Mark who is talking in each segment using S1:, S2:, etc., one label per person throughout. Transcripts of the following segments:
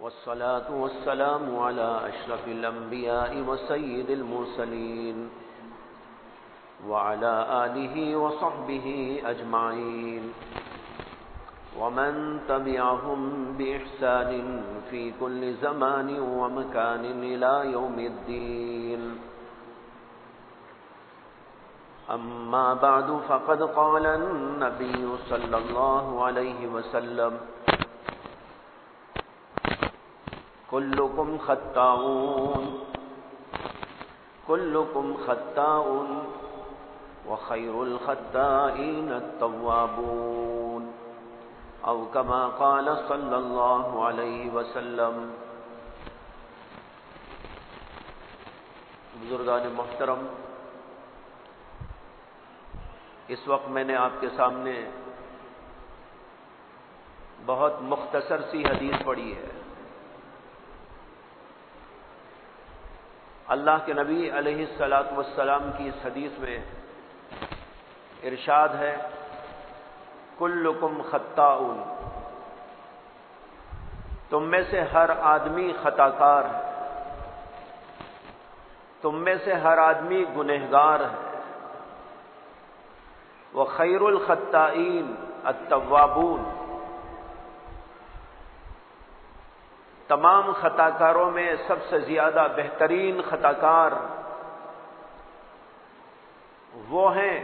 S1: والصلاة والسلام على أشرف الأنبياء وسيد المرسلين وعلى آله وصحبه أجمعين ومن تبعهم بإحسان في كل زمان ومكان إلى يوم الدين. أما بعد فقد قال النبي صلى الله عليه وسلم: كلكم خطاؤون وخير الخطائين التوابون، أو كما قال صلى الله عليه وسلم. بزرگان محترم، اس وقت میں نے آپ کے سامنے بہت مختصر سی حدیث پڑھی ہے. اللہ کے نبی علیہ الصلاۃ والسلام کی اس حدیث میں ارشاد ہے: کلکم خطاؤن، تم میں سے ہر آدمی خطا کار ہے، تم میں سے ہر آدمی گنہگار ہے. وخیر الخطائین التوابون، تمام خطا کاروں میں سب سے زیادہ بہترین خطا کار وہ ہیں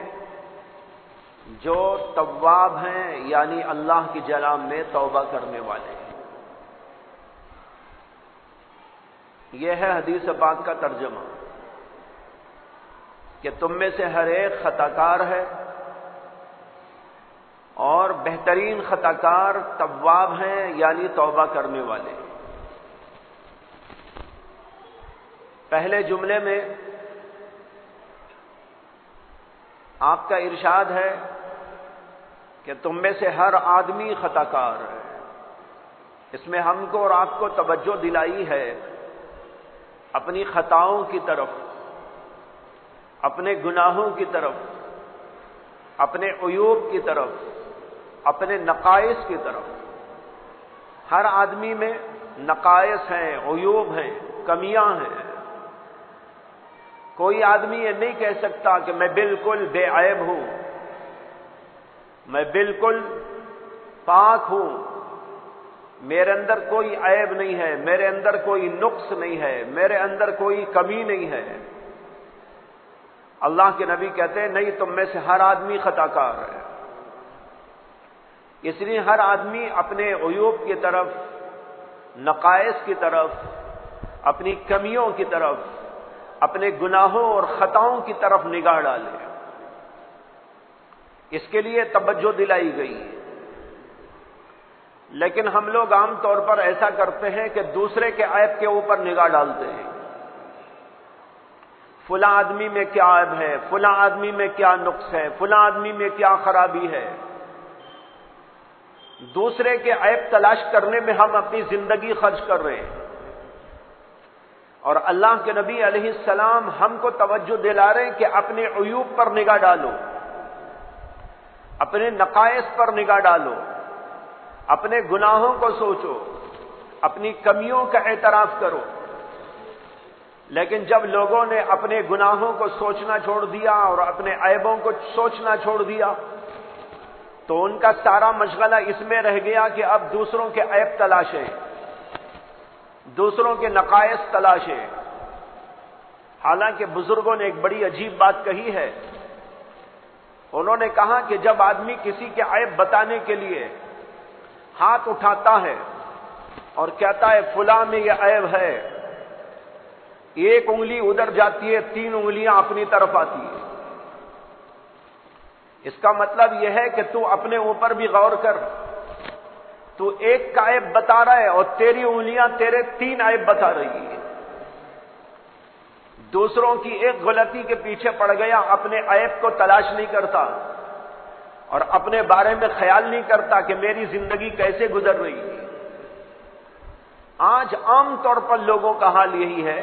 S1: جو تواب ہیں، یعنی اللہ کی جناب میں توبہ کرنے والے ہیں. یہ ہے حدیث پاک کا ترجمہ کہ تم میں سے ہر ایک خطا کار ہے اور بہترین خطا کار تواب ہیں، یعنی توبہ کرنے والے. پہلے جملے میں آپ کا ارشاد ہے کہ تم میں سے ہر آدمی خطا کار ہے. اس میں ہم کو اور آپ کو توجہ دلائی ہے اپنی خطاؤں کی طرف، اپنے گناہوں کی طرف، اپنے عیوب کی طرف، اپنے نقائص کی طرف. ہر آدمی میں نقائص ہیں، عیوب ہیں، کمیاں ہیں. کوئی آدمی یہ نہیں کہہ سکتا کہ میں بالکل بے عیب ہوں، میں بالکل پاک ہوں، میرے اندر کوئی عیب نہیں ہے، میرے اندر کوئی نقص نہیں ہے، میرے اندر کوئی کمی نہیں ہے. اللہ کے نبی کہتے ہیں نہیں، تم میں سے ہر آدمی خطا کار ہے. اس لیے ہر آدمی اپنے عیوب کی طرف، نقائص کی طرف، اپنی کمیوں کی طرف، اپنے گناہوں اور خطاؤں کی طرف نگاہ ڈالے. اس کے لیے توجہ دلائی گئی ہے. لیکن ہم لوگ عام طور پر ایسا کرتے ہیں کہ دوسرے کے عیب کے اوپر نگاہ ڈالتے ہیں. فلاں آدمی میں کیا عیب ہے، فلاں آدمی میں کیا نقص ہے، فلاں آدمی میں کیا خرابی ہے. دوسرے کے عیب تلاش کرنے میں ہم اپنی زندگی خرچ کر رہے ہیں. اور اللہ کے نبی علیہ السلام ہم کو توجہ دلا رہے ہیں کہ اپنے عیوب پر نگاہ ڈالو، اپنے نقائص پر نگاہ ڈالو، اپنے گناہوں کو سوچو، اپنی کمیوں کا اعتراف کرو. لیکن جب لوگوں نے اپنے گناہوں کو سوچنا چھوڑ دیا اور اپنے عیبوں کو سوچنا چھوڑ دیا تو ان کا سارا مشغلہ اس میں رہ گیا کہ اب دوسروں کے عیب تلاشیں، دوسروں کے نقائص تلاشیں. حالانکہ بزرگوں نے ایک بڑی عجیب بات کہی ہے. انہوں نے کہا کہ جب آدمی کسی کے عیب بتانے کے لیے ہاتھ اٹھاتا ہے اور کہتا ہے فلاں میں یہ عیب ہے، ایک انگلی ادھر جاتی ہے، 3 انگلیاں اپنی طرف آتی ہیں. اس کا مطلب یہ ہے کہ تو اپنے اوپر بھی غور کر. تو ایک کا عیب بتا رہا ہے اور تیری انگلیاں تیرے 3 عیب بتا رہی ہیں. دوسروں کی ایک غلطی کے پیچھے پڑ گیا، اپنے عیب کو تلاش نہیں کرتا اور اپنے بارے میں خیال نہیں کرتا کہ میری زندگی کیسے گزر رہی ہے. آج عام طور پر لوگوں کا حال یہی ہے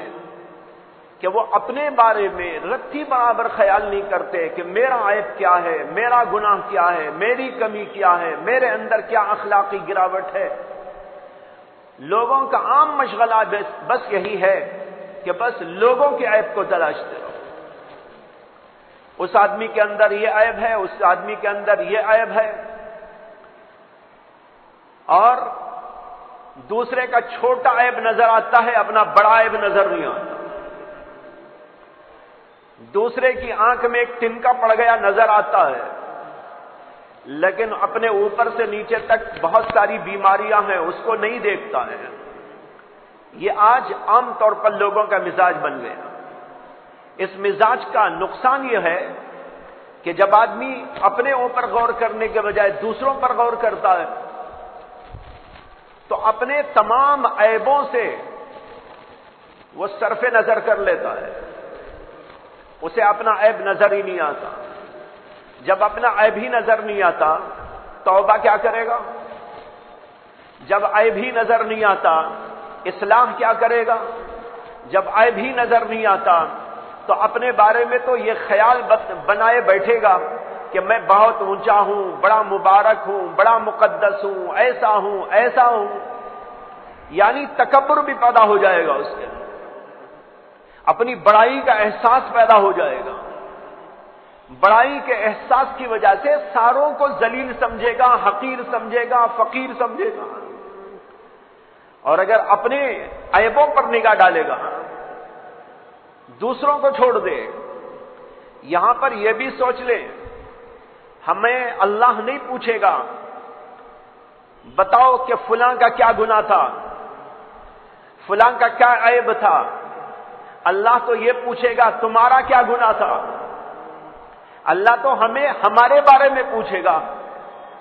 S1: کہ وہ اپنے بارے میں رتی برابر خیال نہیں کرتے کہ میرا عیب کیا ہے، میرا گناہ کیا ہے، میری کمی کیا ہے، میرے اندر کیا اخلاقی گراوٹ ہے. لوگوں کا عام مشغلہ بس یہی ہے کہ بس لوگوں کے عیب کو تلاشتے رہو. اس آدمی کے اندر یہ عیب ہے، اس آدمی کے اندر یہ عیب ہے، اور دوسرے کا چھوٹا عیب نظر آتا ہے، اپنا بڑا عیب نظر نہیں آتا. دوسرے کی آنکھ میں ایک تنکا پڑ گیا نظر آتا ہے، لیکن اپنے اوپر سے نیچے تک بہت ساری بیماریاں ہیں اس کو نہیں دیکھتا ہے. یہ آج عام طور پر لوگوں کا مزاج بن گیا. اس مزاج کا نقصان یہ ہے کہ جب آدمی اپنے اوپر غور کرنے کے بجائے دوسروں پر غور کرتا ہے تو اپنے تمام عیبوں سے وہ صرف نظر کر لیتا ہے. اسے اپنا عیب نظر ہی نہیں آتا. جب اپنا عیب ہی نظر نہیں آتا توبہ کیا کرے گا؟ جب عیب ہی نظر نہیں آتا اصلاح کیا کرے گا؟ جب عیب ہی نظر نہیں آتا تو اپنے بارے میں تو یہ خیال بنائے بیٹھے گا کہ میں بہت اونچا ہوں، بڑا مبارک ہوں، بڑا مقدس ہوں، ایسا ہوں ایسا ہوں. یعنی تکبر بھی پیدا ہو جائے گا اس کے اندر، اپنی بڑائی کا احساس پیدا ہو جائے گا. بڑائی کے احساس کی وجہ سے ساروں کو ذلیل سمجھے گا، حقیر سمجھے گا، فقیر سمجھے گا. اور اگر اپنے عیبوں پر نگاہ ڈالے گا، دوسروں کو چھوڑ دے. یہاں پر یہ بھی سوچ لے، ہمیں اللہ نہیں پوچھے گا بتاؤ کہ فلاں کا کیا گناہ تھا، فلاں کا کیا عیب تھا. اللہ تو یہ پوچھے گا تمہارا کیا گناہ تھا. اللہ تو ہمیں ہمارے بارے میں پوچھے گا،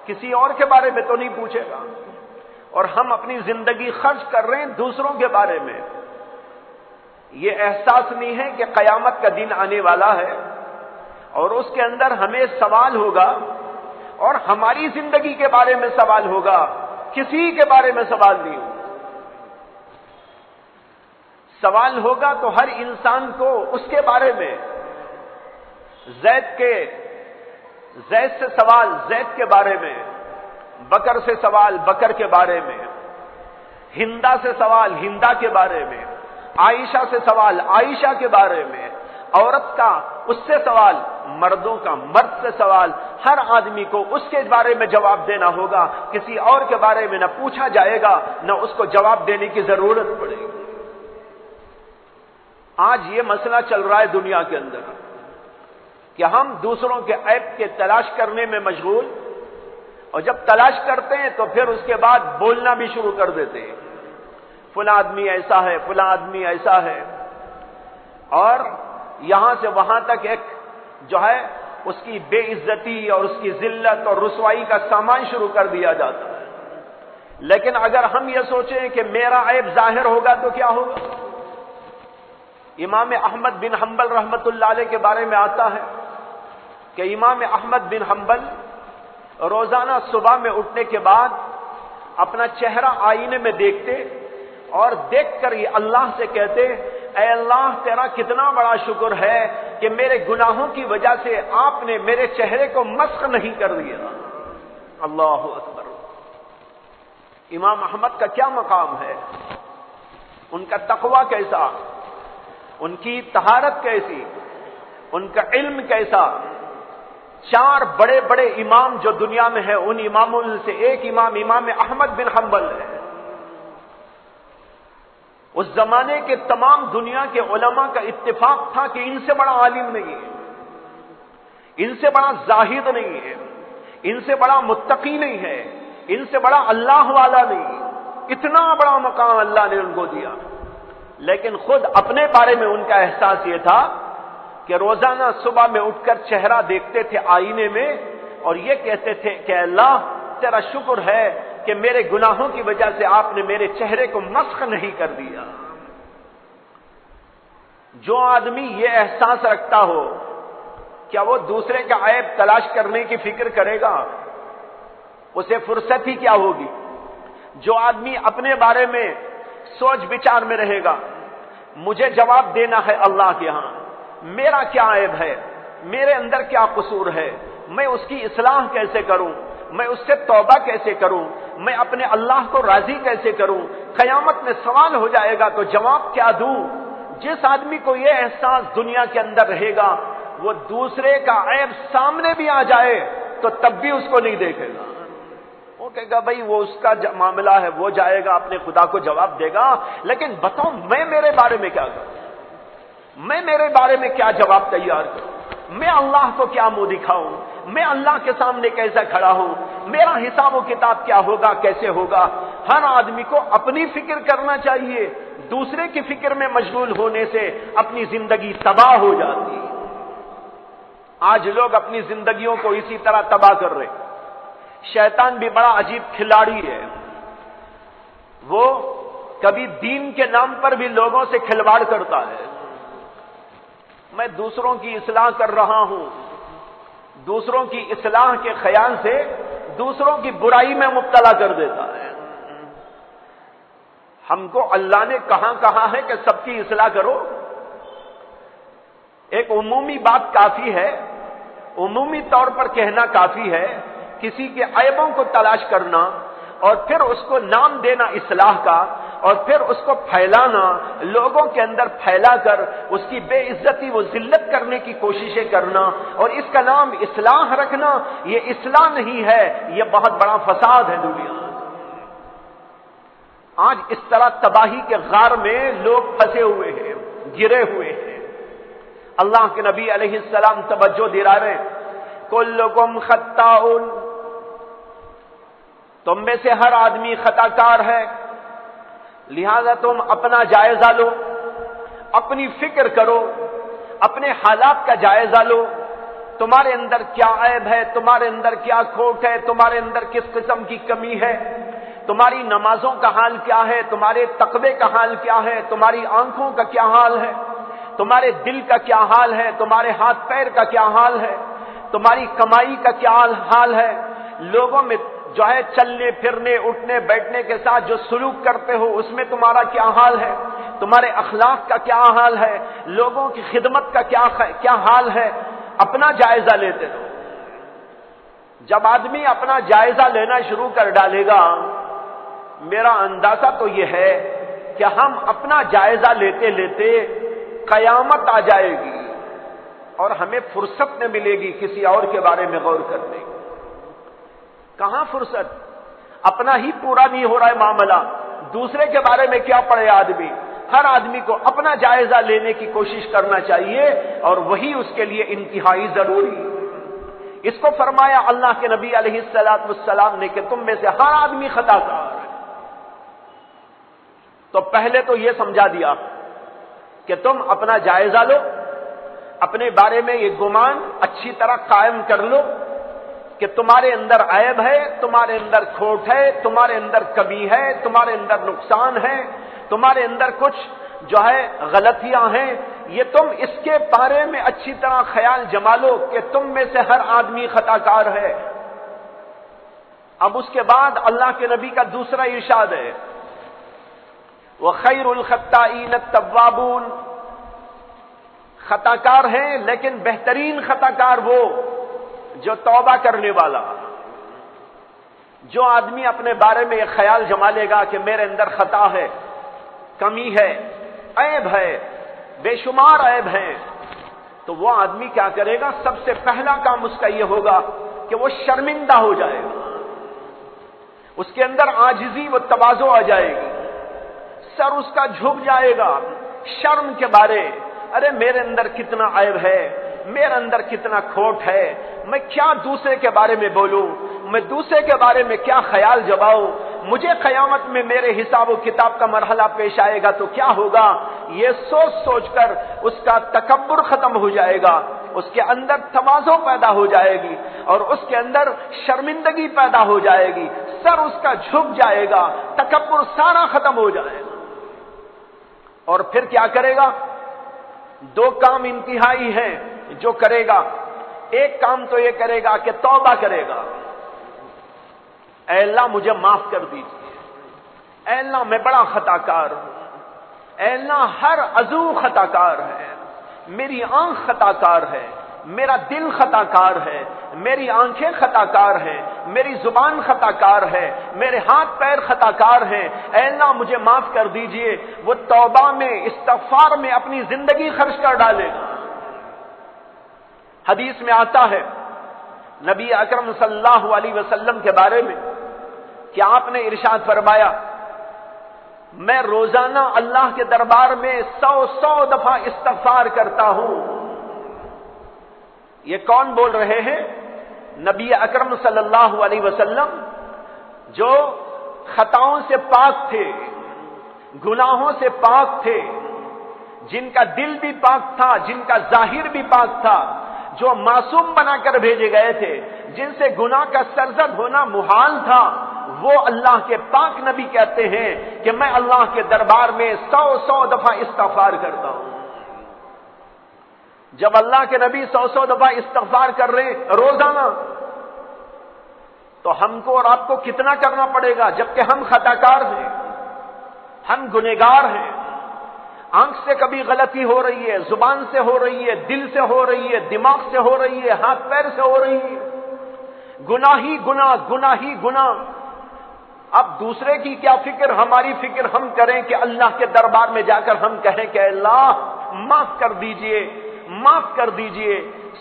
S1: کسی اور کے بارے میں تو نہیں پوچھے گا. اور ہم اپنی زندگی خرچ کر رہے ہیں دوسروں کے بارے میں. یہ احساس نہیں ہے کہ قیامت کا دن آنے والا ہے اور اس کے اندر ہمیں سوال ہوگا، اور ہماری زندگی کے بارے میں سوال ہوگا، کسی کے بارے میں سوال نہیں ہوگا. سوال ہوگا تو ہر انسان کو اس کے بارے میں. زید سے سوال زید کے بارے میں، بکر سے سوال بکر کے بارے میں، ہندا سے سوال ہندا کے بارے میں، عائشہ سے سوال عائشہ کے بارے میں، عورت کا اس سے سوال، مردوں کا مرد سے سوال. ہر آدمی کو اس کے بارے میں جواب دینا ہوگا، کسی اور کے بارے میں نہ پوچھا جائے گا، نہ اس کو جواب دینے کی ضرورت پڑے گی. آج یہ مسئلہ چل رہا ہے دنیا کے اندر کہ ہم دوسروں کے عیب کے تلاش کرنے میں مشغول، اور جب تلاش کرتے ہیں تو پھر اس کے بعد بولنا بھی شروع کر دیتے ہیں، فلاں آدمی ایسا ہے، فلاں آدمی ایسا ہے. اور یہاں سے وہاں تک ایک جو ہے اس کی بے عزتی اور اس کی ذلت اور رسوائی کا سامان شروع کر دیا جاتا ہے. لیکن اگر ہم یہ سوچیں کہ میرا عیب ظاہر ہوگا تو کیا ہوگا؟ امام احمد بن حنبل رحمت اللہ علیہ کے بارے میں آتا ہے کہ امام احمد بن حنبل روزانہ صبح میں اٹھنے کے بعد اپنا چہرہ آئینے میں دیکھتے اور دیکھ کر یہ اللہ سے کہتے، اے اللہ تیرا کتنا بڑا شکر ہے کہ میرے گناہوں کی وجہ سے آپ نے میرے چہرے کو مسخ نہیں کر دیا. اللہ اکبر. امام احمد کا کیا مقام ہے، ان کا تقوی کیسا، ان کی طہارت کیسی، ان کا علم کیسا. 4 بڑے بڑے امام جو دنیا میں ہیں ان اماموں سے ایک امام احمد بن حنبل ہے. اس زمانے کے تمام دنیا کے علماء کا اتفاق تھا کہ ان سے بڑا عالم نہیں ہے، ان سے بڑا زاہد نہیں ہے، ان سے بڑا متقی نہیں ہے، ان سے بڑا اللہ والا نہیں. اتنا بڑا مقام اللہ نے ان کو دیا. لیکن خود اپنے بارے میں ان کا احساس یہ تھا کہ روزانہ صبح میں اٹھ کر چہرہ دیکھتے تھے آئینے میں اور یہ کہتے تھے کہ اللہ تیرا شکر ہے کہ میرے گناہوں کی وجہ سے آپ نے میرے چہرے کو مسخ نہیں کر دیا. جو آدمی یہ احساس رکھتا ہو کیا وہ دوسرے کا عیب تلاش کرنے کی فکر کرے گا؟ اسے فرصت ہی کیا ہوگی. جو آدمی اپنے بارے میں سوچ بچار میں رہے گا، مجھے جواب دینا ہے اللہ کے ہاں، میرا کیا عیب ہے، میرے اندر کیا قصور ہے، میں اس کی اصلاح کیسے کروں، میں اس سے توبہ کیسے کروں، میں اپنے اللہ کو راضی کیسے کروں، قیامت میں سوال ہو جائے گا تو جواب کیا دوں؟ جس آدمی کو یہ احساس دنیا کے اندر رہے گا، وہ دوسرے کا عیب سامنے بھی آ جائے تو تب بھی اس کو نہیں دیکھے گا، وہ کہے گا بھائی وہ اس کا معاملہ ہے، وہ جائے گا اپنے خدا کو جواب دے گا، لیکن بتاؤ میں میرے بارے میں کیا کروں، میں میرے بارے میں کیا جواب تیار کروں، میں اللہ کو کیا منہ دکھاؤں، میں اللہ کے سامنے کیسے کھڑا ہوں، میرا حساب و کتاب کیا ہوگا، کیسے ہوگا؟ ہر آدمی کو اپنی فکر کرنا چاہیے، دوسرے کی فکر میں مشغول ہونے سے اپنی زندگی تباہ ہو جاتی ہے۔ آج لوگ اپنی زندگیوں کو اسی طرح تباہ کر رہے ہیں۔ شیطان بھی بڑا عجیب کھلاڑی ہے، وہ کبھی دین کے نام پر بھی لوگوں سے کھلواڑ کرتا ہے۔ میں دوسروں کی اصلاح کر رہا ہوں، دوسروں کی اصلاح کے خیال سے دوسروں کی برائی میں مبتلا کر دیتا ہے۔ ہم کو اللہ نے کہاں کہا ہے کہ سب کی اصلاح کرو؟ ایک عمومی بات کافی ہے، عمومی طور پر کہنا کافی ہے، کسی کے عیبوں کو تلاش کرنا اور پھر اس کو نام دینا اصلاح کا، اور پھر اس کو پھیلانا، لوگوں کے اندر پھیلا کر اس کی بے عزتی و ذلت کرنے کی کوششیں کرنا اور اس کا نام اصلاح رکھنا، یہ اصلاح نہیں ہے، یہ بہت بڑا فساد ہے دنیا۔ آج اس طرح تباہی کے غار میں لوگ پھنسے ہوئے ہیں، گرے ہوئے ہیں۔ اللہ کے نبی علیہ السلام توجہ دلا رہے ہیں، کلکم خطاؤن، تم میں سے ہر آدمی خطا کار ہے، لہذا تم اپنا جائزہ لو، اپنی فکر کرو، اپنے حالات کا جائزہ لو، تمہارے اندر کیا عیب ہے، تمہارے اندر کیا کھوٹ ہے، تمہارے اندر کس قسم کی کمی ہے، تمہاری نمازوں کا حال کیا ہے، تمہارے تقوی کا حال کیا ہے، تمہاری آنکھوں کا کیا حال ہے، تمہارے دل کا کیا حال ہے، تمہارے ہاتھ پیر کا کیا حال ہے، تمہاری کمائی کا کیا حال ہے، لوگوں میں جو ہے چلنے پھرنے اٹھنے بیٹھنے کے ساتھ جو سلوک کرتے ہو اس میں تمہارا کیا حال ہے، تمہارے اخلاق کا کیا حال ہے، لوگوں کی خدمت کا کیا حال ہے، اپنا جائزہ لیتے ہو۔ جب آدمی اپنا جائزہ لینا شروع کر ڈالے گا، میرا اندازہ تو یہ ہے کہ ہم اپنا جائزہ لیتے لیتے قیامت آ جائے گی اور ہمیں فرصت نہ ملے گی کسی اور کے بارے میں غور کرنے کی۔ کہاں فرصت؟ اپنا ہی پورا نہیں ہو رہا ہے معاملہ، دوسرے کے بارے میں کیا پڑے آدمی؟ ہر آدمی کو اپنا جائزہ لینے کی کوشش کرنا چاہیے اور وہی اس کے لیے انتہائی ضروری ہے۔ اس کو فرمایا اللہ کے نبی علیہ السلام نے کہ تم میں سے ہر آدمی خطا کار ہے۔ تو پہلے تو یہ سمجھا دیا کہ تم اپنا جائزہ لو، اپنے بارے میں یہ گمان اچھی طرح قائم کر لو کہ تمہارے اندر عیب ہے، تمہارے اندر کھوٹ ہے، تمہارے اندر کمی ہے، تمہارے اندر نقصان ہے، تمہارے اندر کچھ جو ہے غلطیاں ہیں، یہ تم اس کے بارے میں اچھی طرح خیال جما لو کہ تم میں سے ہر آدمی خطا کار ہے۔ اب اس کے بعد اللہ کے نبی کا دوسرا ارشاد ہے، وَخَيْرُ الْخَطَّائِينَ التَّوَّابُونَ، خطا کار ہیں لیکن بہترین خطا کار وہ جو توبہ کرنے والا، جو آدمی اپنے بارے میں یہ خیال جما لے گا کہ میرے اندر خطا ہے، کمی ہے، عیب ہے، بے شمار عیب ہیں، تو وہ آدمی کیا کرے گا؟ سب سے پہلا کام اس کا یہ ہوگا کہ وہ شرمندہ ہو جائے گا، اس کے اندر عاجزی و تواضع آ جائے گی، سر اس کا جھک جائے گا شرم کے بارے، ارے میرے اندر کتنا عیب ہے، میرے اندر کتنا کھوٹ ہے، میں کیا دوسرے کے بارے میں بولوں، میں دوسرے کے بارے میں کیا خیال جماؤں، مجھے قیامت میں میرے حساب و کتاب کا مرحلہ پیش آئے گا تو کیا ہوگا؟ یہ سوچ سوچ کر اس کا تکبر ختم ہو جائے گا، اس کے اندر تواضع پیدا ہو جائے گی اور اس کے اندر شرمندگی پیدا ہو جائے گی، سر اس کا جھک جائے گا، تکبر سارا ختم ہو جائے گا، اور پھر کیا کرے گا؟ دو کام انتہائی ہیں جو کرے گا۔ ایک کام تو یہ کرے گا کہ توبہ کرے گا، اے اللہ مجھے معاف کر دیجیے، اے اللہ میں بڑا خطا کار ہوں، اے اللہ ہر عضو خطا کار ہے، میری آنکھ خطا کار ہے، میرا دل خطا کار ہے، میری آنکھیں خطا کار ہیں، میری زبان خطا کار ہے، میرے ہاتھ پیر خطا کار ہیں، اے اللہ مجھے معاف کر دیجئے، وہ توبہ میں استغفار میں اپنی زندگی خرچ کر ڈالے گا۔ حدیث میں آتا ہے نبی اکرم صلی اللہ علیہ وسلم کے بارے میں کہ آپ نے ارشاد فرمایا، میں روزانہ اللہ کے دربار میں 100 دفعہ استغفار کرتا ہوں۔ یہ کون بول رہے ہیں؟ نبی اکرم صلی اللہ علیہ وسلم، جو خطاؤں سے پاک تھے، گناہوں سے پاک تھے، جن کا دل بھی پاک تھا، جن کا ظاہر بھی پاک تھا، جو معصوم بنا کر بھیجے گئے تھے، جن سے گناہ کا سرزد ہونا محال تھا، وہ اللہ کے پاک نبی کہتے ہیں کہ میں اللہ کے دربار میں 100 دفعہ استغفار کرتا ہوں۔ جب اللہ کے نبی 100 دفعہ استغفار کر رہے ہیں روزانہ، تو ہم کو اور آپ کو کتنا کرنا پڑے گا، جبکہ ہم خطا کار ہیں، ہم گنہگار ہیں۔ آنکھ سے کبھی غلطی ہو رہی ہے، زبان سے ہو رہی ہے، دل سے ہو رہی ہے، دماغ سے ہو رہی ہے، ہاتھ پیر سے ہو رہی ہے، گناہ ہی گناہ، گناہ ہی گناہ۔ اب دوسرے کی کیا فکر، ہماری فکر ہم کریں کہ اللہ کے دربار میں جا کر ہم کہیں کہ اللہ معاف کر دیجئے، معاف کر دیجئے۔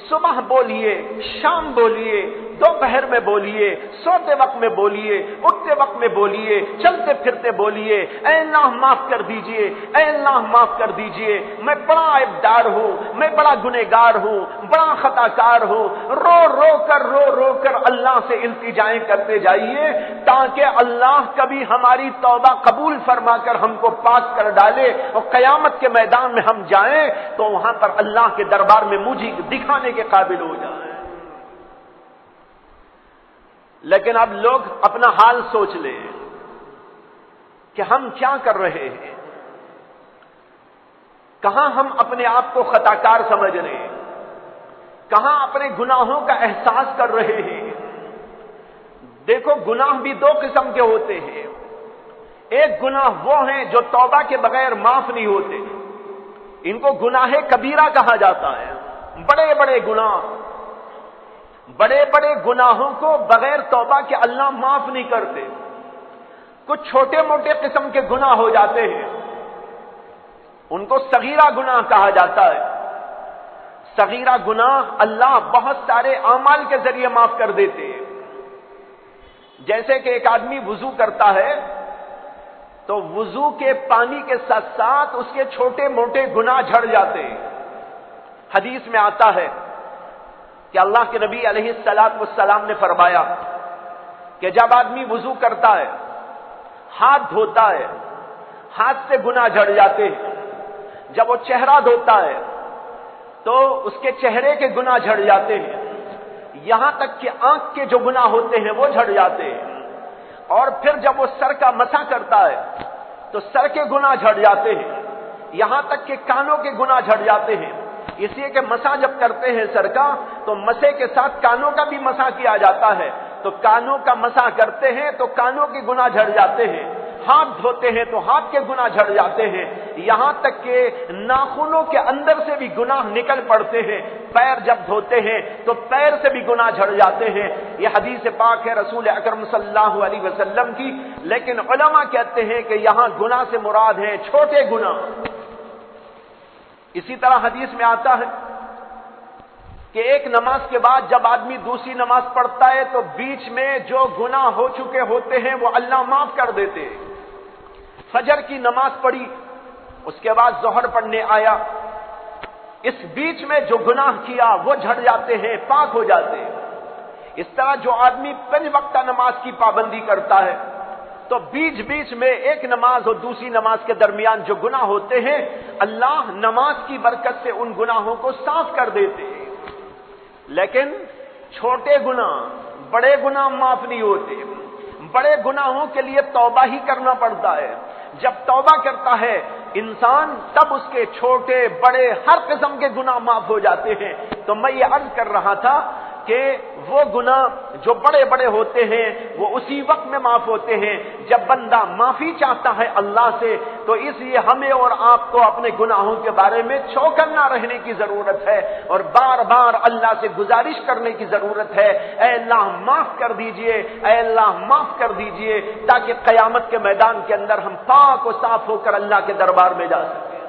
S1: صبح بولیے، شام بولیے، دوپہر میں بولیے، سوتے وقت میں بولیے، اٹھتے وقت میں بولیے، چلتے پھرتے بولیے، اے اللہ معاف کر دیجئے، اے اللہ معاف کر دیجئے، میں بڑا عیبدار ہوں، میں بڑا گنہگار ہوں، بڑا خطا کار ہوں۔ رو رو کر اللہ سے التجائیں کرتے جائیے، تاکہ اللہ کبھی ہماری توبہ قبول فرما کر ہم کو پاک کر ڈالے، اور قیامت کے میدان میں ہم جائیں تو وہاں پر اللہ کے دربار میں مجھے دکھانے کے قابل ہو جائیں۔ لیکن اب لوگ اپنا حال سوچ لیں کہ ہم کیا کر رہے ہیں، کہاں ہم اپنے آپ کو خطا کار سمجھ رہے ہیں، کہاں اپنے گناہوں کا احساس کر رہے ہیں۔ دیکھو گناہ بھی دو قسم کے ہوتے ہیں، ایک گناہ وہ ہیں جو توبہ کے بغیر معاف نہیں ہوتے، ان کو گناہ کبیرہ کہا جاتا ہے۔ بڑے بڑے گناہ، بڑے بڑے گناہوں کو بغیر توبہ کے اللہ معاف نہیں کرتے۔ کچھ چھوٹے موٹے قسم کے گناہ ہو جاتے ہیں، ان کو صغیرہ گناہ کہا جاتا ہے۔ صغیرہ گناہ اللہ بہت سارے اعمال کے ذریعے معاف کر دیتے ہیں۔ جیسے کہ ایک آدمی وضو کرتا ہے تو وضو کے پانی کے ساتھ ساتھ اس کے چھوٹے موٹے گناہ جھڑ جاتے ہیں۔ حدیث میں آتا ہے کہ اللہ کے نبی علیہ السلام نے فرمایا کہ جب آدمی وضو کرتا ہے، ہاتھ دھوتا ہے، ہاتھ سے گناہ جھڑ جاتے ہیں۔ جب وہ چہرہ دھوتا ہے تو اس کے چہرے کے گناہ جھڑ جاتے ہیں، یہاں تک کہ آنکھ کے جو گناہ ہوتے ہیں وہ جھڑ جاتے ہیں۔ اور پھر جب وہ سر کا مسح کرتا ہے تو سر کے گناہ جھڑ جاتے ہیں، یہاں تک کہ کانوں کے گناہ جھڑ جاتے ہیں۔ اس لیے کہ مسح جب کرتے ہیں سر کا تو مسح کے ساتھ کانوں کا بھی مسح کیا جاتا ہے، تو کانوں کا مسح کرتے ہیں تو کانوں کے گناہ جھڑ جاتے ہیں، ہاتھ دھوتے ہیں تو ہاتھ کے گناہ جھڑ جاتے ہیں، یہاں تک کہ ناخنوں کے اندر سے بھی گناہ نکل پڑتے ہیں۔ پیر جب دھوتے ہیں تو پیر سے بھی گناہ جھڑ جاتے ہیں۔ یہ حدیث پاک ہے رسول اکرم صلی اللہ علیہ وسلم کی، لیکن علماء کہتے ہیں کہ یہاں گناہ سے مراد ہیں چھوٹے گناہ۔ اسی طرح حدیث میں آتا ہے کہ ایک نماز کے بعد جب آدمی دوسری نماز پڑھتا ہے تو بیچ میں جو گناہ ہو چکے ہوتے ہیں وہ اللہ معاف کر دیتے ہیں۔ فجر کی نماز پڑھی، اس کے بعد ظہر پڑھنے آیا، اس بیچ میں جو گناہ کیا وہ جھڑ جاتے ہیں، پاک ہو جاتے ہیں۔ اس طرح جو آدمی 5 وقتہ نماز کی پابندی کرتا ہے تو بیچ بیچ میں ایک نماز اور دوسری نماز کے درمیان جو گناہ ہوتے ہیں اللہ نماز کی برکت سے ان گناہوں کو صاف کر دیتے ہیں۔ لیکن چھوٹے گناہ، بڑے گناہ معاف نہیں ہوتے۔ بڑے گناہوں کے لیے توبہ ہی کرنا پڑتا ہے۔ جب توبہ کرتا ہے انسان تب اس کے چھوٹے بڑے ہر قسم کے گناہ معاف ہو جاتے ہیں۔ تو میں یہ عرض کر رہا تھا کہ وہ گناہ جو بڑے بڑے ہوتے ہیں وہ اسی وقت میں معاف ہوتے ہیں جب بندہ معافی چاہتا ہے اللہ سے. تو اس لیے ہمیں اور آپ کو اپنے گناہوں کے بارے میں چوکنا رہنے کی ضرورت ہے اور بار بار اللہ سے گزارش کرنے کی ضرورت ہے, اے اللہ معاف کر دیجئے, اے اللہ معاف کر دیجئے, تاکہ قیامت کے میدان کے اندر ہم پاک و صاف ہو کر اللہ کے دربار میں جا سکیں.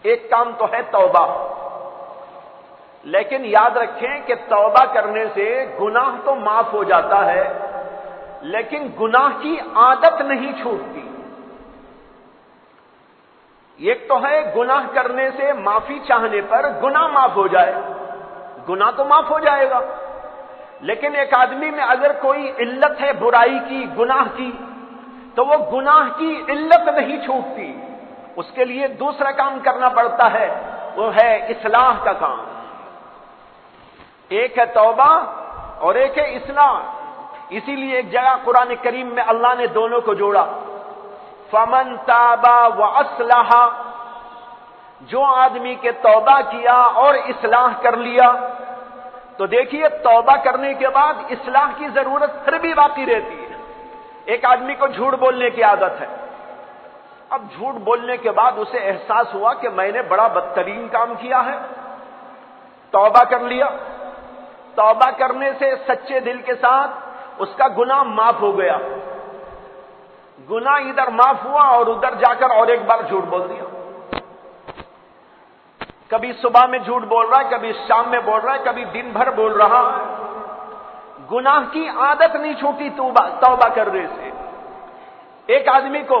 S1: ایک کام تو ہے توبہ, لیکن یاد رکھیں کہ توبہ کرنے سے گناہ تو معاف ہو جاتا ہے, لیکن گناہ کی عادت نہیں چھوٹتی. ایک تو ہے گناہ کرنے سے معافی چاہنے پر گناہ معاف ہو جائے, گناہ تو معاف ہو جائے گا, لیکن ایک آدمی میں اگر کوئی علت ہے برائی کی, گناہ کی, تو وہ گناہ کی علت نہیں چھوٹتی. اس کے لیے دوسرا کام کرنا پڑتا ہے, وہ ہے اصلاح کا کام. ایک ہے توبہ اور ایک ہے اصلاح. اسی لیے ایک جگہ قرآن کریم میں اللہ نے دونوں کو جوڑا, فمن تاب واصلح, جو آدمی کے توبہ کیا اور اصلاح کر لیا. تو دیکھیے توبہ کرنے کے بعد اصلاح کی ضرورت پھر بھی باقی رہتی ہے. ایک آدمی کو جھوٹ بولنے کی عادت ہے, اب جھوٹ بولنے کے بعد اسے احساس ہوا کہ میں نے بڑا بدترین کام کیا ہے, توبہ کر لیا. توبہ کرنے سے سچے دل کے ساتھ اس کا گناہ معاف ہو گیا. گناہ ادھر معاف ہوا اور ادھر جا کر اور ایک بار جھوٹ بول دیا. کبھی صبح میں جھوٹ بول رہا ہے, کبھی شام میں بول رہا ہے, کبھی دن بھر بول رہا ہے. گناہ کی عادت نہیں چھوٹی توبہ کرنے سے. ایک آدمی کو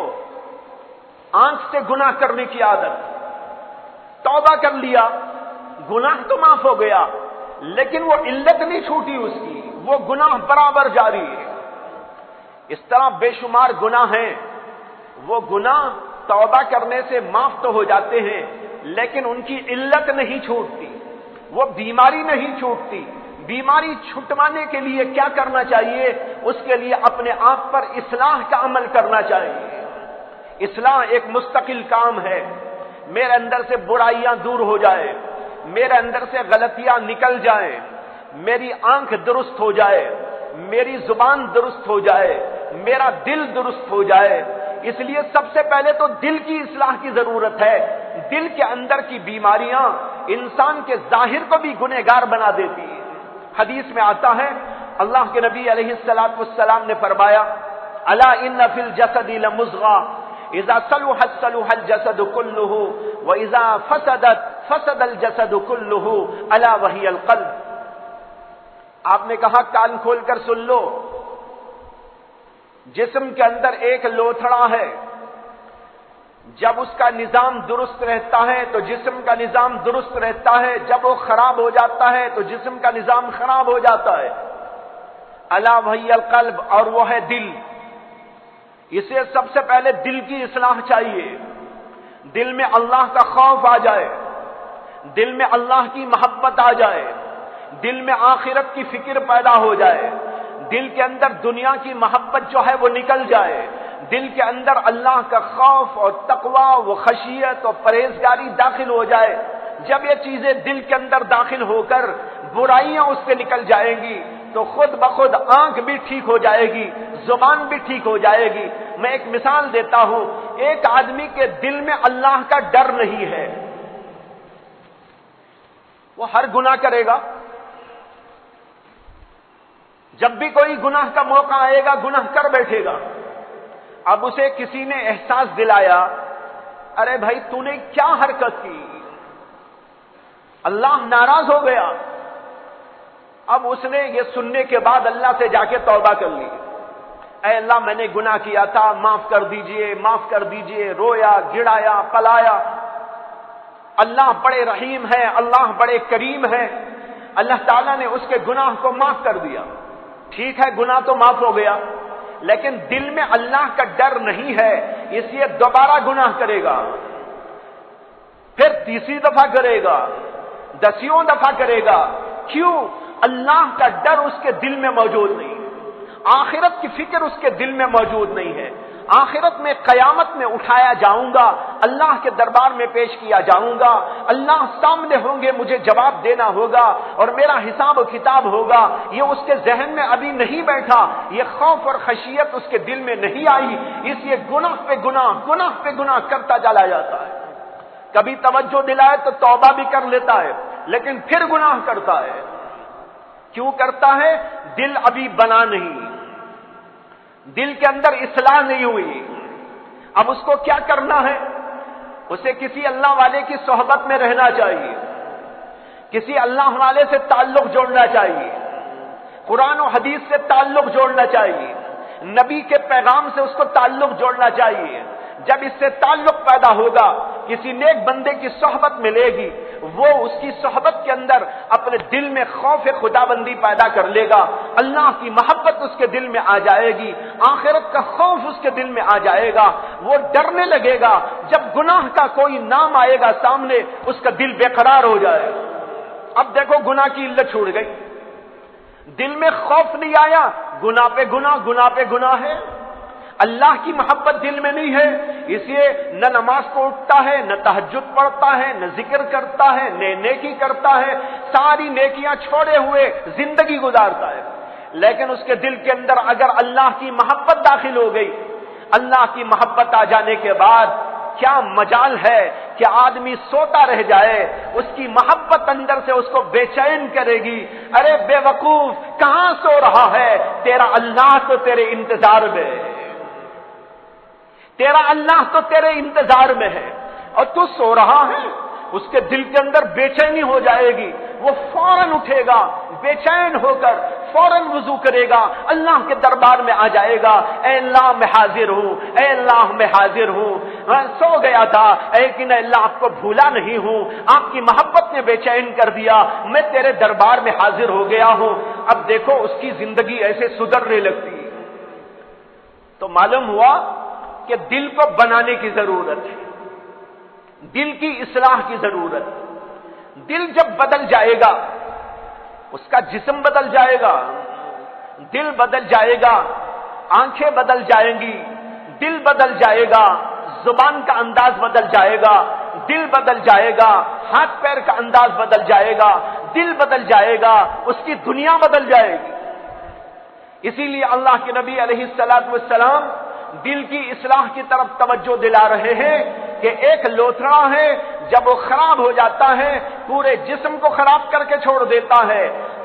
S1: آنکھ سے گناہ کرنے کی عادت, توبہ کر لیا, گناہ تو معاف ہو گیا, لیکن وہ علت نہیں چھوٹی اس کی, وہ گناہ برابر جاری ہے. اس طرح بے شمار گناہ ہیں, وہ گناہ توبہ کرنے سے معاف تو ہو جاتے ہیں, لیکن ان کی علت نہیں چھوٹتی, وہ بیماری نہیں چھوٹتی. بیماری چھٹوانے کے لیے کیا کرنا چاہیے؟ اس کے لیے اپنے آپ پر اصلاح کا عمل کرنا چاہیے. اصلاح ایک مستقل کام ہے. میرے اندر سے برائیاں دور ہو جائے, میرے اندر سے غلطیاں نکل جائیں, میری آنکھ درست ہو جائے, میری زبان درست ہو جائے, میرا دل درست ہو جائے. اس لیے سب سے پہلے تو دل کی اصلاح کی ضرورت ہے. دل کے اندر کی بیماریاں انسان کے ظاہر کو بھی گنہگار بنا دیتی ہیں. حدیث میں آتا ہے, اللہ کے نبی علیہ الصلوۃ والسلام نے فرمایا, الا ان فی الجسد لمضغہ اذا صلحت صلح الجسد كله واذا فسدت فسد الجسد كله الا وهي القلب. آپ نے کہا کان کھول کر سن لو, جسم کے اندر ایک لوتھڑا ہے, جب اس کا نظام درست رہتا ہے تو جسم کا نظام درست رہتا ہے, جب وہ خراب ہو جاتا ہے تو جسم کا نظام خراب ہو جاتا ہے. الا وهي القلب, اور وہ ہے دل. اسے سب سے پہلے دل کی اصلاح چاہیے. دل میں اللہ کا خوف آ جائے, دل میں اللہ کی محبت آ جائے, دل میں آخرت کی فکر پیدا ہو جائے, دل کے اندر دنیا کی محبت جو ہے وہ نکل جائے, دل کے اندر اللہ کا خوف اور تقوی و خشیت اور پرہیزگاری داخل ہو جائے. جب یہ چیزیں دل کے اندر داخل ہو کر برائیاں اس سے نکل جائیں گی تو خود بخود آنکھ بھی ٹھیک ہو جائے گی, زبان بھی ٹھیک ہو جائے گی. میں ایک مثال دیتا ہوں, ایک آدمی کے دل میں اللہ کا ڈر نہیں ہے, وہ ہر گناہ کرے گا. جب بھی کوئی گناہ کا موقع آئے گا گناہ کر بیٹھے گا. اب اسے کسی نے احساس دلایا, ارے بھائی تو نے کیا حرکت کی, اللہ ناراض ہو گیا. اب اس نے یہ سننے کے بعد اللہ سے جا کے توبہ کر لی, اے اللہ میں نے گناہ کیا تھا, معاف کر دیجئے, معاف کر دیجئے. رویا, گڑایا, پلایا. اللہ بڑے رحیم ہے, اللہ بڑے کریم ہے, اللہ تعالیٰ نے اس کے گناہ کو معاف کر دیا. ٹھیک ہے گناہ تو معاف ہو گیا, لیکن دل میں اللہ کا ڈر نہیں ہے, اس لیے دوبارہ گناہ کرے گا, پھر تیسری دفعہ کرے گا, 10 دفعہ کرے گا. کیوں؟ اللہ کا ڈر اس کے دل میں موجود نہیں, آخرت کی فکر اس کے دل میں موجود نہیں ہے, آخرت میں قیامت میں اٹھایا جاؤں گا، اللہ کے دربار میں پیش کیا جاؤں گا، اللہ سامنے ہوں گے، مجھے جواب دینا ہوگا اور میرا حساب و کتاب ہوگا، یہ اس کے ذہن میں ابھی نہیں بیٹھا، یہ خوف اور خشیت اس کے دل میں نہیں آئی، اس لیے گناہ پہ گناہ کرتا چلا جاتا ہے۔ کبھی توجہ دلائے تو توبہ بھی کر لیتا ہے، لیکن پھر گناہ کرتا ہے۔ کیوں کرتا ہے؟ دل ابھی بنا نہیں، دل کے اندر اصلاح نہیں ہوئی۔ اب اس کو کیا کرنا ہے؟ اسے کسی اللہ والے کی صحبت میں رہنا چاہیے، کسی اللہ والے سے تعلق جوڑنا چاہیے، قرآن و حدیث سے تعلق جوڑنا چاہیے، نبی کے پیغام سے اس کو تعلق جوڑنا چاہیے۔ جب اس سے تعلق پیدا ہوگا، کسی نیک بندے کی صحبت ملے گی، وہ اس کی صحبت کے اندر اپنے دل میں خوف خدا بندی پیدا کر لے گا، اللہ کی محبت اس کے دل میں آ جائے گی، آخرت کا خوف اس کے دل میں آ جائے گا، وہ ڈرنے لگے گا۔ جب گناہ کا کوئی نام آئے گا سامنے، اس کا دل بے قرار ہو جائے گا۔ اب دیکھو گناہ کی علت چھوڑ گئی، دل میں خوف نہیں آیا، گناہ پہ گناہ ہے، اللہ کی محبت دل میں نہیں ہے، اس لیے نہ نماز کو اٹھتا ہے، نہ تہجد پڑھتا ہے، نہ ذکر کرتا ہے، نہ نیکی کرتا ہے، ساری نیکیاں چھوڑے ہوئے زندگی گزارتا ہے۔ لیکن اس کے دل کے اندر اگر اللہ کی محبت داخل ہو گئی، اللہ کی محبت آ جانے کے بعد کیا مجال ہے کہ آدمی سوتا رہ جائے، اس کی محبت اندر سے اس کو بے چین کرے گی۔ ارے بے وقوف، کہاں سو رہا ہے؟ تیرا اللہ تو تیرے انتظار میں ہے، تیرا اللہ تو تیرے انتظار میں ہے اور تو سو رہا ہے۔ اس کے دل کے اندر بے چینی ہو جائے گی، وہ فوراً اٹھے گا، بے چین ہو کر فوراً وضو کرے گا، اللہ کے دربار میں آ جائے گا، اے اللہ میں حاضر ہوں، اے اللہ میں حاضر ہوں، سو گیا تھا لیکن اللہ آپ کو بھولا نہیں ہوں، آپ کی محبت نے بے چین کر دیا، میں تیرے دربار میں حاضر ہو گیا ہوں۔ اب دیکھو اس کی زندگی ایسے سدھرنے لگتی ہے۔ تو معلوم ہوا کہ دل کو بنانے کی ضرورت ہے، دل کی اصلاح کی ضرورت۔ دل جب بدل جائے گا، اس کا جسم بدل جائے گا، دل بدل جائے گا، آنکھیں بدل جائیں گی، دل بدل جائے گا، زبان کا انداز بدل جائے گا، دل بدل جائے گا، ہاتھ پیر کا انداز بدل جائے گا، دل بدل جائے گا، اس کی دنیا بدل جائے گی۔ اسی لیے اللہ کے نبی علیہ الصلوۃ والسلام دل کی اصلاح کی طرف توجہ دلا رہے ہیں کہ ایک لوتھڑا ہے، جب وہ خراب ہو جاتا ہے پورے جسم کو خراب کر کے چھوڑ دیتا ہے،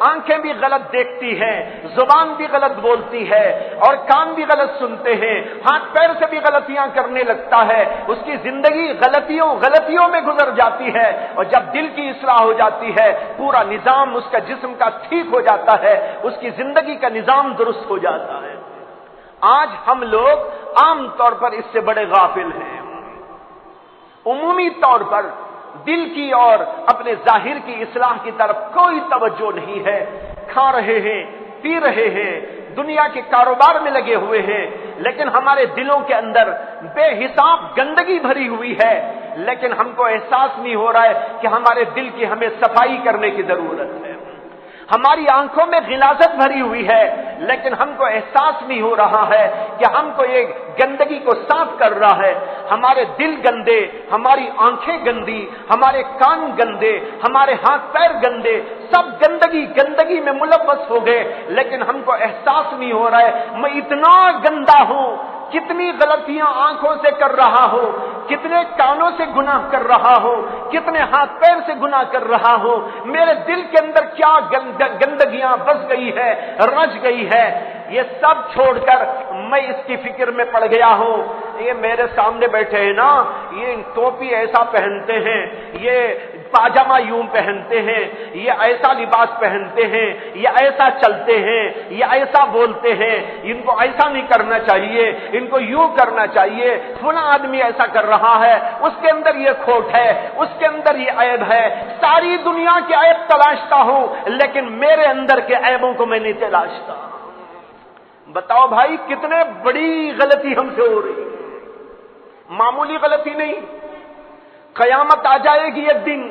S1: آنکھیں بھی غلط دیکھتی ہیں، زبان بھی غلط بولتی ہے اور کان بھی غلط سنتے ہیں، ہاتھ پیر سے بھی غلطیاں کرنے لگتا ہے، اس کی زندگی غلطیوں میں گزر جاتی ہے، اور جب دل کی اصلاح ہو جاتی ہے پورا نظام اس کا جسم کا ٹھیک ہو جاتا ہے، اس کی زندگی کا نظام درست ہو جاتا ہے۔ آج ہم لوگ عام طور پر اس سے بڑے غافل ہیں، عمومی طور پر دل کی اور اپنے ظاہر کی اصلاح کی طرف کوئی توجہ نہیں ہے، کھا رہے ہیں، پی رہے ہیں، دنیا کے کاروبار میں لگے ہوئے ہیں، لیکن ہمارے دلوں کے اندر بے حساب گندگی بھری ہوئی ہے، لیکن ہم کو احساس نہیں ہو رہا ہے کہ ہمارے دل کی ہمیں صفائی کرنے کی ضرورت ہے۔ ہماری آنکھوں میں غلاظت بھری ہوئی ہے، لیکن ہم کو احساس نہیں ہو رہا ہے کہ ہم کو یہ گندگی کو صاف کر رہا ہے۔ ہمارے دل گندے، ہماری آنکھیں گندی، ہمارے کان گندے، ہمارے ہاتھ پیر گندے، سب گندگی میں ملوث ہو گئے، لیکن ہم کو احساس نہیں ہو رہا ہے میں اتنا گندا ہوں، کتنی غلطیاں آنکھوں سے کر رہا ہوں، کتنے کانوں سے گناہ کر رہا ہوں، کتنے ہاتھ پیر سے گناہ کر رہا ہوں، میرے دل کے اندر کیا گندگیاں بس گئی ہے، رچ گئی ہے۔ یہ سب چھوڑ کر میں اس کی فکر میں پڑ گیا ہوں، یہ میرے سامنے بیٹھے ہیں نا، یہ ٹوپی ایسا پہنتے ہیں، یہ پاجامہ یوں پہنتے ہیں، یہ ایسا لباس پہنتے ہیں، یہ ایسا چلتے ہیں، یہ ایسا بولتے ہیں، ان کو ایسا نہیں کرنا چاہیے، ان کو یوں کرنا چاہیے، فلاں آدمی ایسا کر رہا ہے، اس کے اندر یہ کھوٹ ہے، اس کے اندر یہ عیب ہے، ساری دنیا کے عیب تلاشتا ہوں لیکن میرے اندر کے عیبوں کو میں نہیں تلاشتا۔ بتاؤ بھائی کتنے بڑی غلطی ہم سے ہو رہی، معمولی غلطی نہیں، قیامت آ جائے گی ایک دن،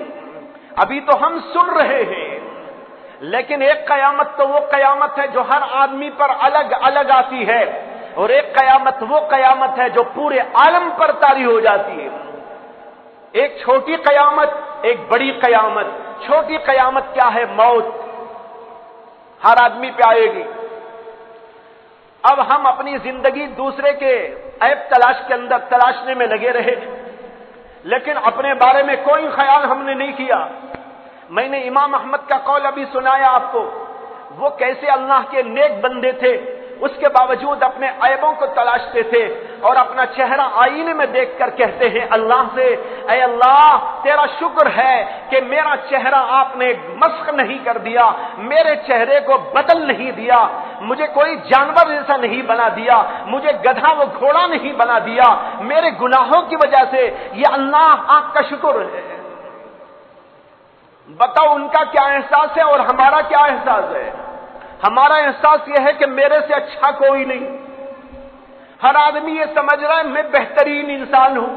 S1: ابھی تو ہم سن رہے ہیں، لیکن ایک قیامت تو وہ قیامت ہے جو ہر آدمی پر الگ الگ آتی ہے۔ اور ایک قیامت وہ قیامت ہے جو پورے عالم پر طاری ہو جاتی ہے. ایک چھوٹی قیامت، ایک بڑی قیامت. چھوٹی قیامت کیا ہے؟ موت ہر آدمی پہ آئے گی. اب ہم اپنی زندگی دوسرے کے عیب تلاشنے میں لگے رہے، لیکن اپنے بارے میں کوئی خیال ہم نے نہیں کیا. میں نے امام احمد کا قول ابھی سنایا آپ کو. وہ کیسے اللہ کے نیک بندے تھے، اس کے باوجود اپنے عیبوں کو تلاشتے تھے اور اپنا چہرہ آئینے میں دیکھ کر کہتے ہیں اللہ سے، اے اللہ تیرا شکر ہے کہ میرا چہرہ آپ نے مسخ نہیں کر دیا، میرے چہرے کو بدل نہیں دیا، مجھے کوئی جانور جیسا نہیں بنا دیا، مجھے گدھا و گھوڑا نہیں بنا دیا، میرے گناہوں کی وجہ سے یہ اللہ آپ کا شکر ہے. بتاؤ ان کا کیا احساس ہے اور ہمارا کیا احساس ہے؟ ہمارا احساس یہ ہے کہ میرے سے اچھا کوئی نہیں. ہر آدمی یہ سمجھ رہا ہے میں بہترین انسان ہوں،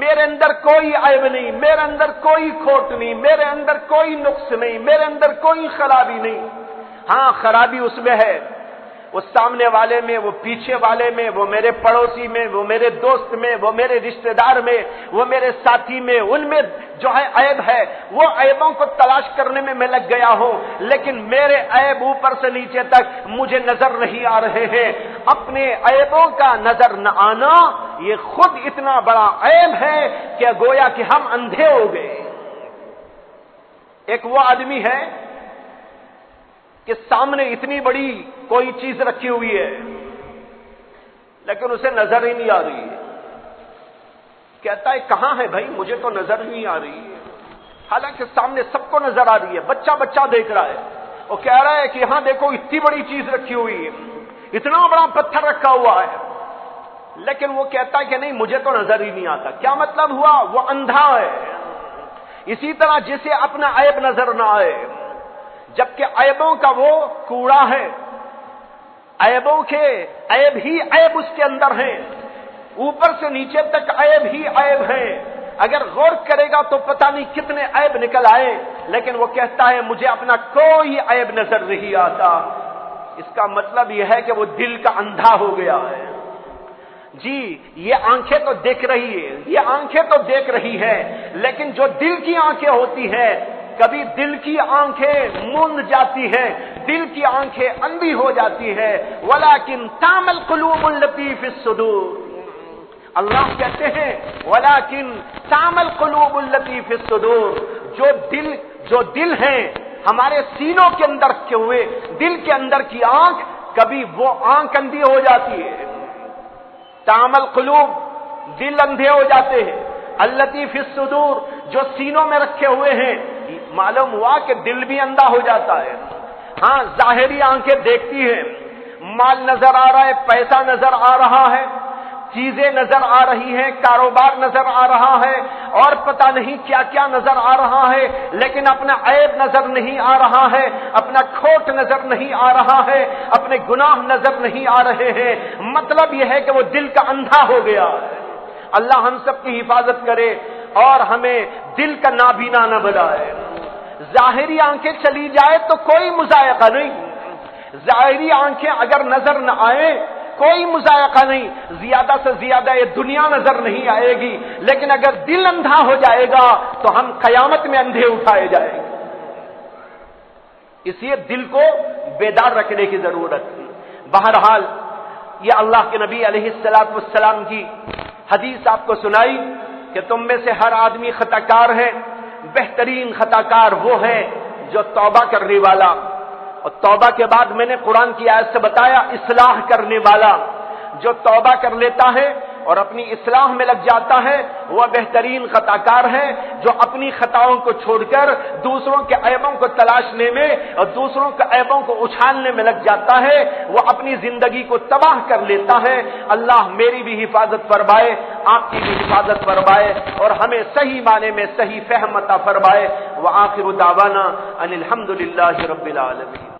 S1: میرے اندر کوئی عیب نہیں، میرے اندر کوئی کھوٹ نہیں، میرے اندر کوئی نقص نہیں، میرے اندر کوئی خرابی نہیں. ہاں خرابی اس میں ہے، وہ سامنے والے میں، وہ پیچھے والے میں، وہ میرے پڑوسی میں، وہ میرے دوست میں، وہ میرے رشتہ دار میں، وہ میرے ساتھی میں، ان میں جو ہے عیب ہے. وہ عیبوں کو تلاش کرنے میں لگ گیا ہوں، لیکن میرے عیب اوپر سے نیچے تک مجھے نظر نہیں آ رہے ہیں. اپنے عیبوں کا نظر نہ آنا یہ خود اتنا بڑا عیب ہے کہ گویا کہ ہم اندھے ہو گئے. ایک وہ آدمی ہے کہ سامنے اتنی بڑی کوئی چیز رکھی ہوئی ہے لیکن اسے نظر ہی نہیں آ رہی ہے. کہتا ہے کہاں ہے بھائی، مجھے تو نظر نہیں آ رہی ہے. حالانکہ سامنے سب کو نظر آ رہی ہے، بچہ بچہ دیکھ رہا ہے. وہ کہہ رہا ہے کہ یہاں دیکھو اتنی بڑی چیز رکھی ہوئی ہے، اتنا بڑا پتھر رکھا ہوا ہے، لیکن وہ کہتا ہے کہ نہیں مجھے تو نظر ہی نہیں آتا. کیا مطلب ہوا؟ وہ اندھا ہے. اسی طرح جسے اپنا عیب نظر نہ آئے، جبکہ عیبوں کا وہ کوڑا ہے، عیبوں کے عیب ہی عیب اس کے اندر ہیں، اوپر سے نیچے تک عیب ہی عیب ہیں. اگر غور کرے گا تو پتہ نہیں کتنے عیب نکل آئے، لیکن وہ کہتا ہے مجھے اپنا کوئی عیب نظر نہیں آتا. اس کا مطلب یہ ہے کہ وہ دل کا اندھا ہو گیا ہے. جی یہ آنکھیں تو دیکھ رہی ہے، یہ آنکھیں تو دیکھ رہی ہے، لیکن جو دل کی آنکھیں ہوتی ہیں، کبھی دل کی آنکھیں موند جاتی ہیں، دل کی آنکھیں اندھی ہو جاتی ہیں. وَلَكِنْ تَعْمَى الْقُلُوبُ الَّتِي فِي الصُّدُورِ. اللہ کہتے ہیں وَلَكِنْ تَعْمَى الْقُلُوبُ الَّتِي فِي الصُّدُورِ. جو دل ہیں ہمارے سینوں کے اندر رکھے ہوئے دل کے اندر کی آنکھ، کبھی وہ آنکھ اندھی ہو جاتی ہے. تعمل قلوب، دل اندھے ہو جاتے ہیں. التی فی الصدور، جو سینوں میں رکھے ہوئے ہیں. معلوم ہوا کہ دل بھی اندھا ہو جاتا ہے. ہاں ظاہری آنکھیں دیکھتی ہیں، مال نظر آ رہا ہے، پیسہ نظر آ رہا ہے، چیزیں نظر آ رہی ہیں، کاروبار نظر آ رہا ہے، اور پتہ نہیں کیا کیا نظر آ رہا ہے، لیکن اپنا عیب نظر نہیں آ رہا ہے، اپنا کھوٹ نظر نہیں آ رہا ہے، اپنے گناہ نظر نہیں آ رہے ہیں. مطلب یہ ہے کہ وہ دل کا اندھا ہو گیا. اللہ ہم سب کی حفاظت کرے اور ہمیں دل کا نابینا نہ بنائے. ظاہری آنکھیں چلی جائے تو کوئی مذائقہ نہیں، ظاہری آنکھیں اگر نظر نہ آئے کوئی مذائقہ نہیں، زیادہ سے زیادہ یہ دنیا نظر نہیں آئے گی، لیکن اگر دل اندھا ہو جائے گا تو ہم قیامت میں اندھے اٹھائے جائیں گے. اس لیے دل کو بیدار رکھنے کی ضرورت ہے. بہرحال یہ اللہ کے نبی علیہ الصلوۃ والسلام کی حدیث آپ کو سنائی کہ تم میں سے ہر آدمی خطا کار ہے، بہترین خطا کار وہ ہے جو توبہ کرنے والا، اور توبہ کے بعد میں نے قرآن کی آیت سے بتایا اصلاح کرنے والا. جو توبہ کر لیتا ہے اور اپنی اصلاح میں لگ جاتا ہے وہ بہترین خطا کار ہے. جو اپنی خطاؤں کو چھوڑ کر دوسروں کے عیبوں کو تلاشنے میں اور دوسروں کے عیبوں کو اچھالنے میں لگ جاتا ہے وہ اپنی زندگی کو تباہ کر لیتا ہے. اللہ میری بھی حفاظت فرمائے، آپ کی بھی حفاظت فرمائے اور ہمیں صحیح معنی میں صحیح فہم عطا فرمائے. وآخر دعوانا ان الحمد للہ رب العالمین.